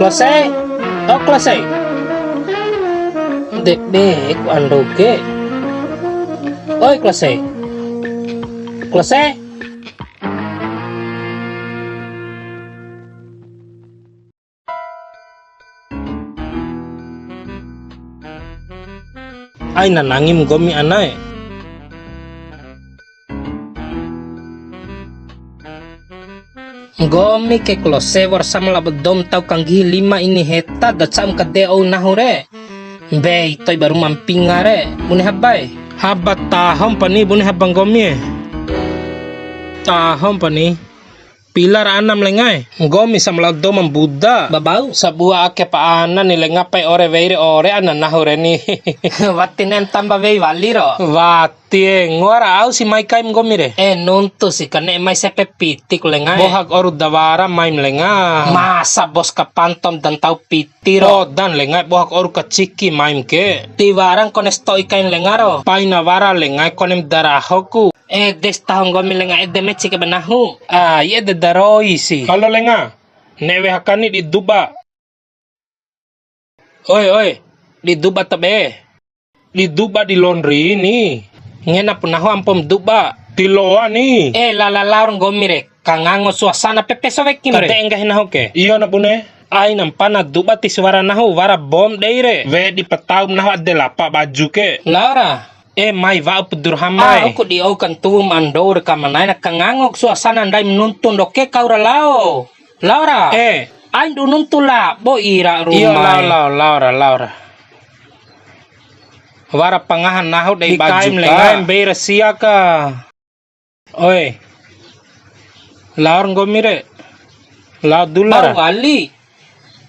Klase, oh klase. Dek andoge. Oi klase. Klase. Ay nanangim gomi anay. Gomi ke klose warsam labadom tau kanggi 5 ini heta datsam kadeo nahure. Be itoy baru mampingare. Bune habay. Habat tahom pani bune habang gomi. Tahom pani. Pilar anam lengay. Gomi sa malagdo mambuda. Babaw. Sa buwa ake paanan ni lengapay ore veire ore anan nahure ni. Watinen tamba vei waliro. Wati ngora au si mai kaim gomi re. Nuntu si kane mai sepe pitik lengay. Bohag oru dawara maim lenga. Masa bos kapantom dan tau pitiro. Oh dan lengay bohag oru kaciki maim ke. Tiwarang konesto ikain lengaro. Painawara lengay konem darahoku. Des tahong gomi lenga mechi ke benahu. Ye de daroi si. Kalau lenga, newe hakani di duba. Oi, di duba tabe. Di duba di laundry ni. Ngena punahu ampom duba. Di loa ni. Lalarong gomi re. Kangango suasana pepe soveki mere. Kate enggak hinahu ke. Iyo na pune. Ay nampana duba ti suara nahu wara bom deire. We di petaum nahu ade lapa baju ke. Laura. Mai va updurhamai. Aku di kan tuum andor kamanai na kangangok suasana ndai menuntun doke kaura lao. Laura. Ai nuntula bo ira rumai. Iyo Laura. Wara pangahan nahu dei baju ka. Beira siaka. Oi. Laur ngomire. Lau dulara. Wali.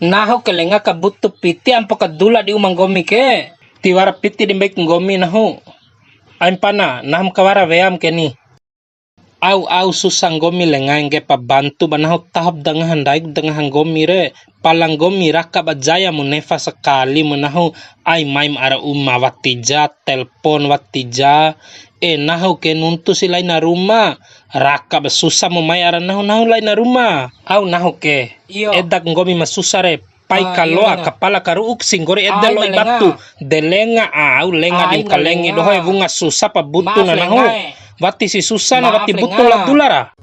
Nahu kelenga kabutu piti ampo kadula di umang gomi ke. Tiwara piti di baik ngomi nahu. Aim pana naham kawara veam keni. Au susang gomi lengain ke pabantu banahu tahap dengan daik dengan gomi re. Palang gomi raka bajaya munefa sekali menahu ai maim ara umma watija telpon watija. Nahu ke nuntu si lain na rumah. Raka besusah memay ara nahu lain na rumah. Au nahu ke. Edak gomi masusare. Pai kaloa kapala karuuk singgori edelo batu delenga lenga dim kalengi dohoy bunga susah pa butu na nahu wati si susah na wati butu la dulara.